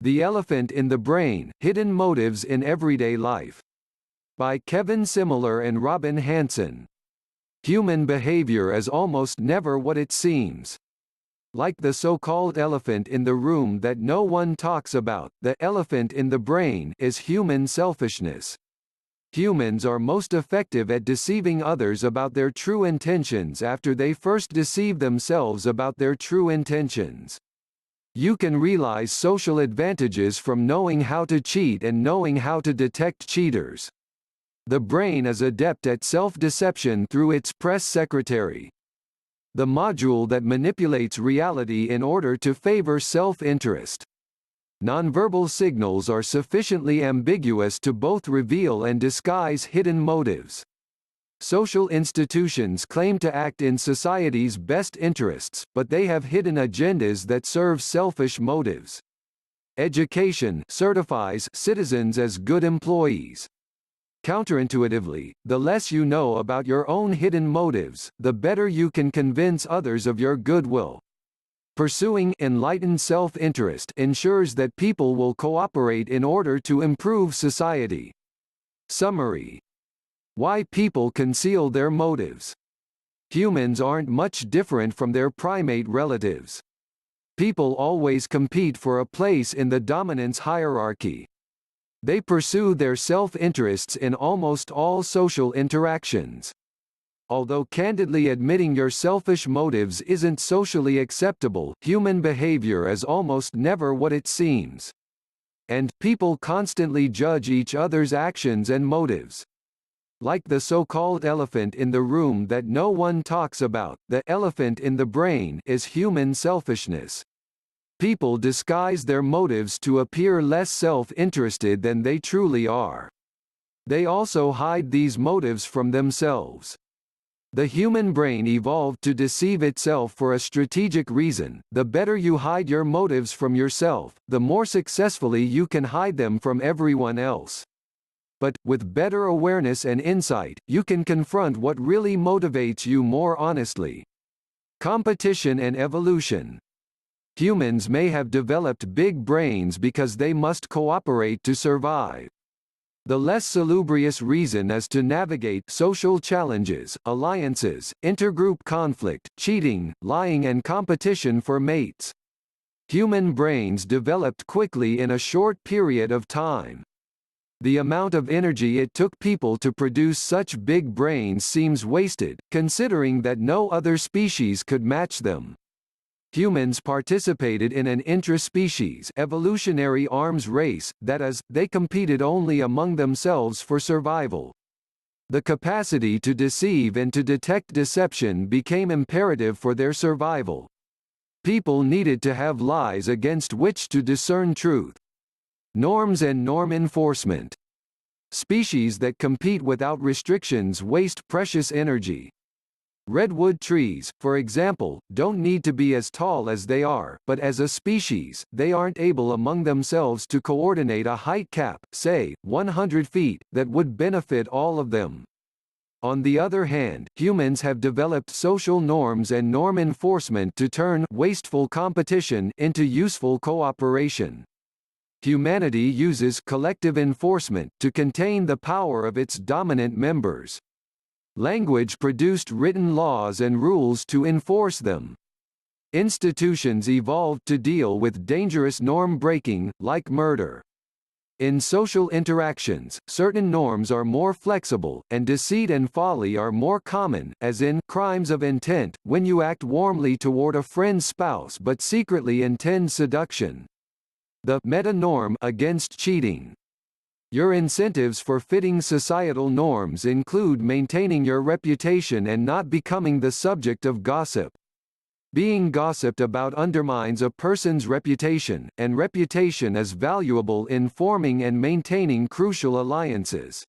The Elephant in the Brain: Hidden Motives in Everyday Life. By Kevin Simler and Robin Hanson. Human behavior is almost never what it seems. Like the so-called elephant in the room that no one talks about, the elephant in the brain is human selfishness. Humans are most effective at deceiving others about their true intentions after they first deceive themselves about their true intentions. You can realize social advantages from knowing how to cheat and knowing how to detect cheaters. The brain is adept at self-deception through its press secretary, the module that manipulates reality in order to favor self-interest. Nonverbal signals are sufficiently ambiguous to both reveal and disguise hidden motives. Social institutions claim to act in society's best interests, but they have hidden agendas that serve selfish motives. Education certifies citizens as good employees. Counterintuitively, the less you know about your own hidden motives, the better you can convince others of your goodwill. Pursuing enlightened self-interest ensures that people will cooperate in order to improve society. Summary: why people conceal their motives. Humans aren't much different from their primate relatives. People always compete for a place in the dominance hierarchy. They pursue their self-interests in almost all social interactions. Although candidly admitting your selfish motives isn't socially acceptable, human behavior is almost never what it seems. And people constantly judge each other's actions and motives. Like the so-called elephant in the room that no one talks about, the elephant in the brain is human selfishness. People disguise their motives to appear less self-interested than they truly are. They also hide these motives from themselves. The human brain evolved to deceive itself for a strategic reason. The better you hide your motives from yourself, the more successfully you can hide them from everyone else. But, with better awareness and insight, you can confront what really motivates you more honestly. Competition and evolution. Humans may have developed big brains because they must cooperate to survive. The less salubrious reason is to navigate social challenges, alliances, intergroup conflict, cheating, lying, and competition for mates. Human brains developed quickly in a short period of time. The amount of energy it took people to produce such big brains seems wasted, considering that no other species could match them. Humans participated in an intra-species evolutionary arms race, that is, they competed only among themselves for survival. The capacity to deceive and to detect deception became imperative for their survival. People needed to have lies against which to discern truth. Norms and norm enforcement. Species that compete without restrictions waste precious energy. Redwood trees, for example, don't need to be as tall as they are, but as a species, they aren't able among themselves to coordinate a height cap, say, 100 feet, that would benefit all of them. On the other hand, humans have developed social norms and norm enforcement to turn wasteful competition into useful cooperation. Humanity uses collective enforcement to contain the power of its dominant members. Language produced written laws and rules to enforce them. Institutions evolved to deal with dangerous norm breaking, like murder. In social interactions, certain norms are more flexible, and deceit and folly are more common, as in crimes of intent, when you act warmly toward a friend's spouse but secretly intend seduction. The meta-norm against cheating. Your incentives for fitting societal norms include maintaining your reputation and not becoming the subject of gossip. Being gossiped about undermines a person's reputation, and reputation is valuable in forming and maintaining crucial alliances.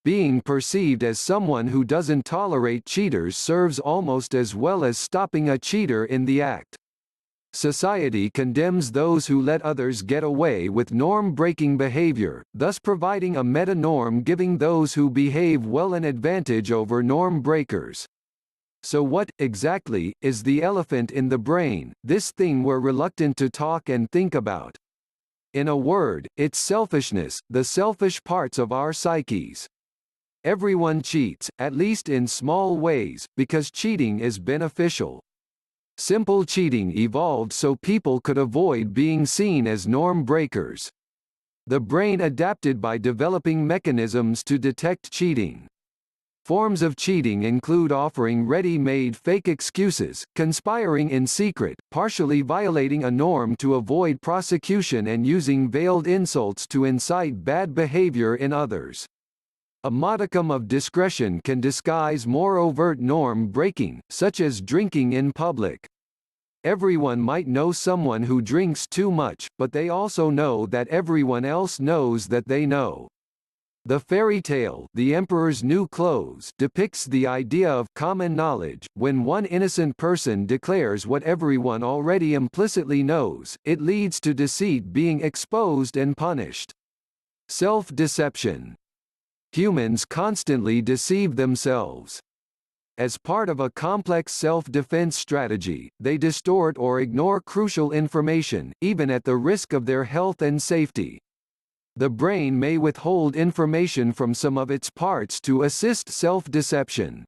Being perceived as someone who doesn't tolerate cheaters serves almost as well as stopping a cheater in the act. Society condemns those who let others get away with norm-breaking behavior, thus providing a meta-norm giving those who behave well an advantage over norm breakers. So what, exactly, is the elephant in the brain, this thing we're reluctant to talk and think about? In a word, it's selfishness, the selfish parts of our psyches. Everyone cheats, at least in small ways, because cheating is beneficial. Simple cheating evolved so people could avoid being seen as norm breakers. The brain adapted by developing mechanisms to detect cheating. Forms of cheating include offering ready-made fake excuses, conspiring in secret, partially violating a norm to avoid prosecution, and using veiled insults to incite bad behavior in others. A modicum of discretion can disguise more overt norm breaking, such as drinking in public. Everyone might know someone who drinks too much, but they also know that everyone else knows that they know. The fairy tale, The Emperor's New Clothes, depicts the idea of common knowledge. When one innocent person declares what everyone already implicitly knows, it leads to deceit being exposed and punished. Self-deception. Humans constantly deceive themselves. As part of a complex self-defense strategy, they distort or ignore crucial information, even at the risk of their health and safety. The brain may withhold information from some of its parts to assist self-deception.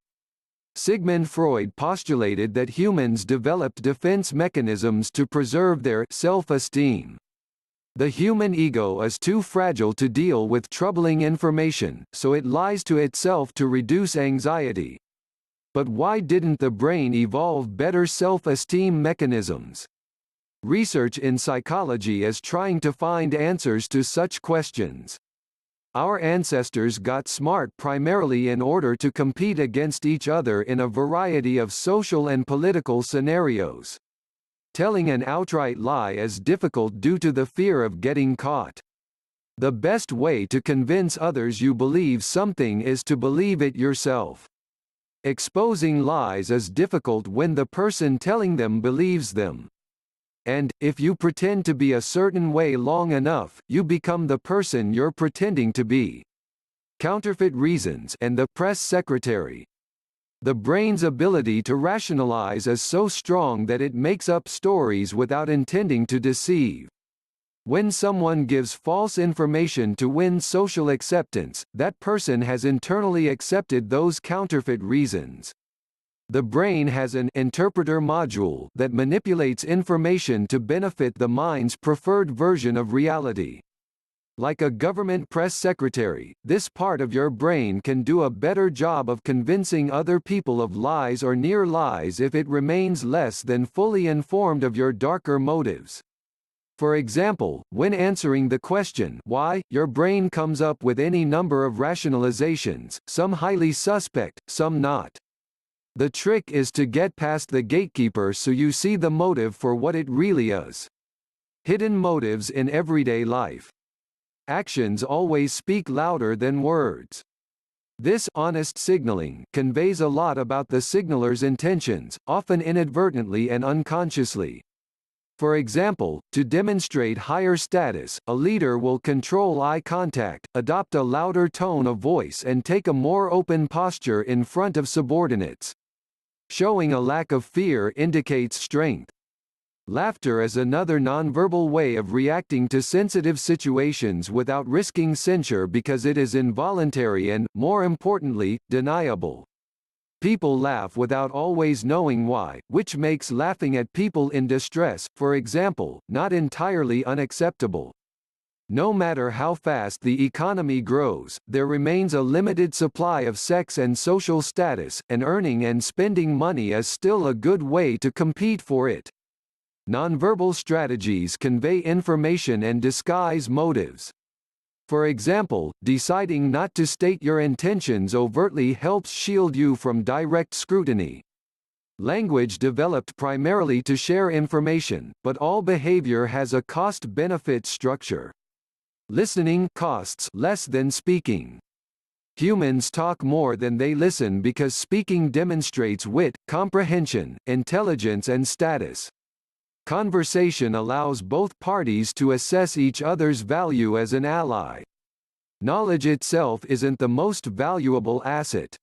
Sigmund Freud postulated that humans developed defense mechanisms to preserve their self-esteem. The human ego is too fragile to deal with troubling information, so it lies to itself to reduce anxiety. But why didn't the brain evolve better self-esteem mechanisms? Research in psychology is trying to find answers to such questions. Our ancestors got smart primarily in order to compete against each other in a variety of social and political scenarios. Telling an outright lie is difficult due to the fear of getting caught. The best way to convince others you believe something is to believe it yourself. Exposing lies is difficult when the person telling them believes them. And, if you pretend to be a certain way long enough, you become the person you're pretending to be. Counterfeit reasons and the press secretary. The brain's ability to rationalize is so strong that it makes up stories without intending to deceive. When someone gives false information to win social acceptance, that person has internally accepted those counterfeit reasons. The brain has an interpreter module that manipulates information to benefit the mind's preferred version of reality. Like a government press secretary, this part of your brain can do a better job of convincing other people of lies or near lies if it remains less than fully informed of your darker motives. For example, when answering the question why, your brain comes up with any number of rationalizations, some highly suspect, some not. The trick is to get past the gatekeeper so you see the motive for what it really is. Hidden motives in everyday life. Actions always speak louder than words. This honest signaling conveys a lot about the signaler's intentions, often inadvertently and unconsciously. For example, to demonstrate higher status, a leader will control eye contact, adopt a louder tone of voice, and take a more open posture in front of subordinates. Showing a lack of fear indicates strength. Laughter is another nonverbal way of reacting to sensitive situations without risking censure because it is involuntary and, more importantly, deniable. People laugh without always knowing why, which makes laughing at people in distress, for example, not entirely unacceptable. No matter how fast the economy grows, there remains a limited supply of sex and social status, and earning and spending money is still a good way to compete for it. Nonverbal strategies convey information and disguise motives. For example, deciding not to state your intentions overtly helps shield you from direct scrutiny. Language developed primarily to share information, but all behavior has a cost-benefit structure. Listening costs less than speaking. Humans talk more than they listen because speaking demonstrates wit, comprehension, intelligence, and status. Conversation allows both parties to assess each other's value as an ally. Knowledge itself isn't the most valuable asset.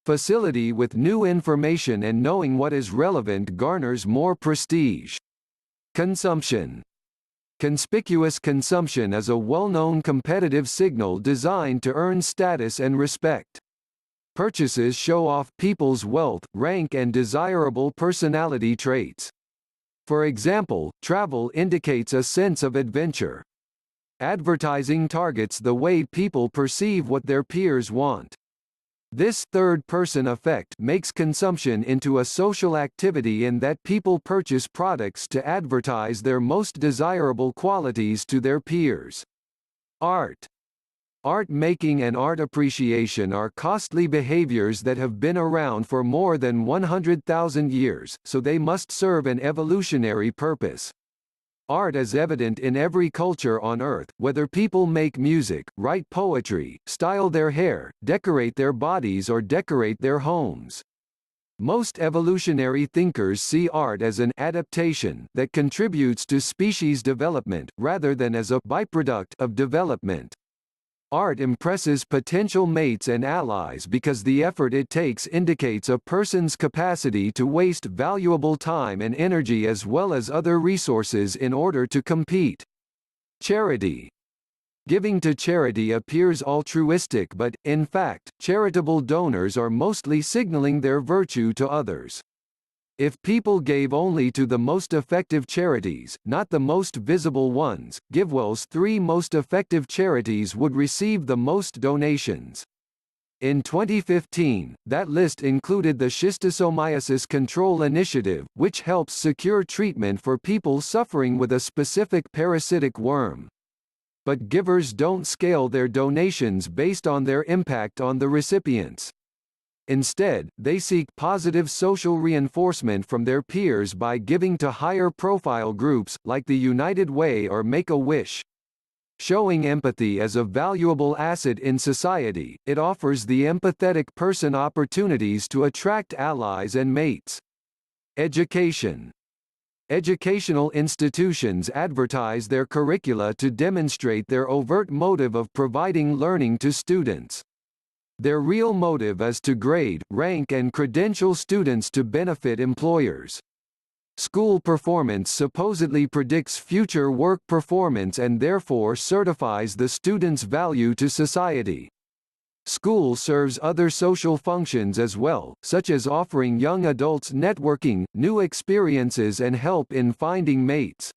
Facility with new information and knowing what is relevant garners more prestige. Consumption. Conspicuous consumption is a well-known competitive signal designed to earn status and respect. Purchases show off people's wealth, rank, and desirable personality traits. For example, travel indicates a sense of adventure. Advertising targets the way people perceive what their peers want. This third-person effect makes consumption into a social activity in that people purchase products to advertise their most desirable qualities to their peers. Art. Art making and art appreciation are costly behaviors that have been around for more than 100,000 years, so they must serve an evolutionary purpose. Art is evident in every culture on Earth, whether people make music, write poetry, style their hair, decorate their bodies, or decorate their homes. Most evolutionary thinkers see art as an adaptation that contributes to species development, rather than as a byproduct of development. Art impresses potential mates and allies because the effort it takes indicates a person's capacity to waste valuable time and energy as well as other resources in order to compete. Charity. Giving to charity appears altruistic, but, in fact, charitable donors are mostly signaling their virtue to others. If people gave only to the most effective charities, not the most visible ones, GiveWell's 3 most effective charities would receive the most donations. In 2015, that list included the Schistosomiasis Control Initiative, which helps secure treatment for people suffering with a specific parasitic worm. But givers don't scale their donations based on their impact on the recipients. Instead, they seek positive social reinforcement from their peers by giving to higher-profile groups, like the United Way or Make-A-Wish. Showing empathy as a valuable asset in society, it offers the empathetic person opportunities to attract allies and mates. Education. Educational institutions advertise their curricula to demonstrate their overt motive of providing learning to students. Their real motive is to grade, rank, and credential students to benefit employers. School performance supposedly predicts future work performance and therefore certifies the student's value to society. School serves other social functions as well, such as offering young adults networking, new experiences, and help in finding mates.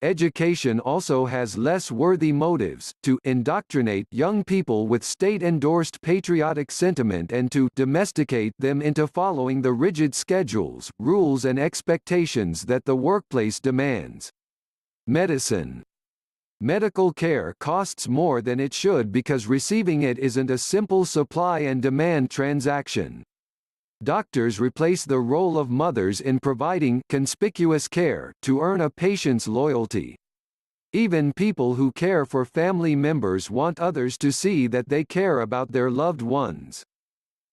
Education also has less worthy motives, to indoctrinate young people with state-endorsed patriotic sentiment and to domesticate them into following the rigid schedules, rules, and expectations that the workplace demands. Medicine. Medical care costs more than it should because receiving it isn't a simple supply and demand transaction. Doctors replace the role of mothers in providing conspicuous care to earn a patient's loyalty. Even people who care for family members want others to see that they care about their loved ones.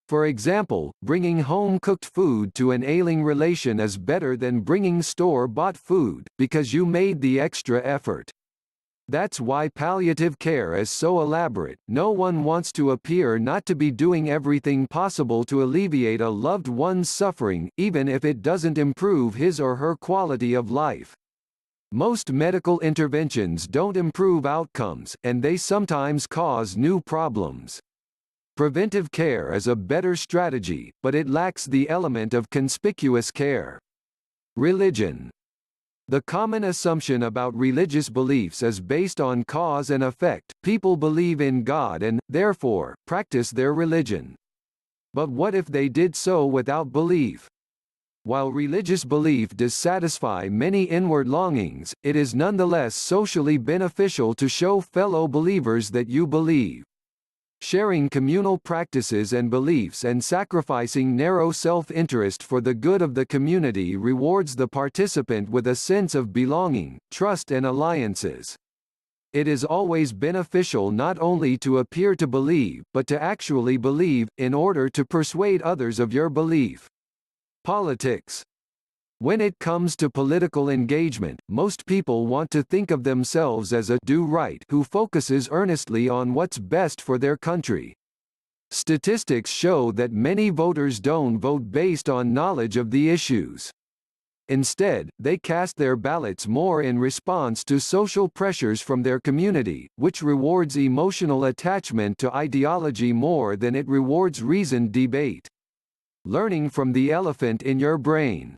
For example, bringing home-cooked food to an ailing relation is better than bringing store-bought food, because you made the extra effort. That's why palliative care is so elaborate. No one wants to appear not to be doing everything possible to alleviate a loved one's suffering, even if it doesn't improve his or her quality of life. Most medical interventions don't improve outcomes, and they sometimes cause new problems. Preventive care is a better strategy, but it lacks the element of conspicuous care. Religion. The common assumption about religious beliefs is based on cause and effect. People believe in God and, therefore, practice their religion. But what if they did so without belief? While religious belief does satisfy many inward longings, it is nonetheless socially beneficial to show fellow believers that you believe. Sharing communal practices and beliefs and sacrificing narrow self-interest for the good of the community rewards the participant with a sense of belonging, trust, and alliances. It is always beneficial not only to appear to believe, but to actually believe, in order to persuade others of your belief. Politics. When it comes to political engagement, most people want to think of themselves as a do-right who focuses earnestly on what's best for their country. Statistics show that many voters don't vote based on knowledge of the issues. Instead, they cast their ballots more in response to social pressures from their community, which rewards emotional attachment to ideology more than it rewards reasoned debate. Learning from the elephant in your brain.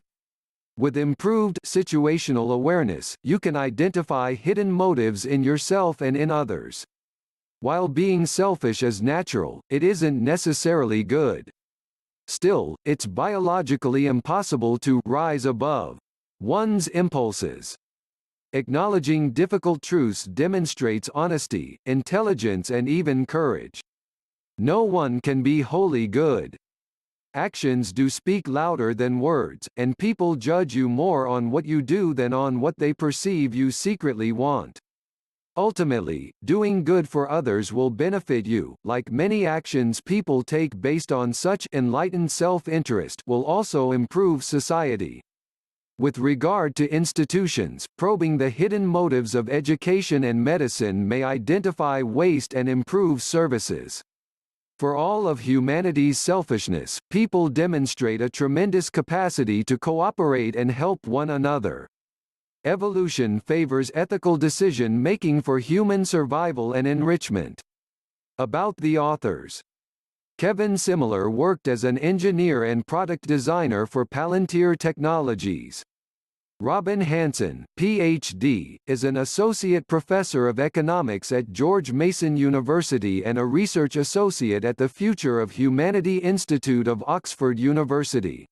With improved situational awareness, you can identify hidden motives in yourself and in others. While being selfish is natural, it isn't necessarily good. Still, it's biologically impossible to rise above one's impulses. Acknowledging difficult truths demonstrates honesty, intelligence, and even courage. No one can be wholly good. Actions do speak louder than words, and people judge you more on what you do than on what they perceive you secretly want. Ultimately, doing good for others will benefit you, like many actions people take based on such enlightened self-interest will also improve society. With regard to institutions, probing the hidden motives of education and medicine may identify waste and improve services. For all of humanity's selfishness, people demonstrate a tremendous capacity to cooperate and help one another. Evolution favors ethical decision-making for human survival and enrichment. About the authors. Kevin Simler worked as an engineer and product designer for Palantir Technologies. Robin Hanson, Ph.D., is an associate professor of economics at George Mason University and a research associate at the Future of Humanity Institute of Oxford University.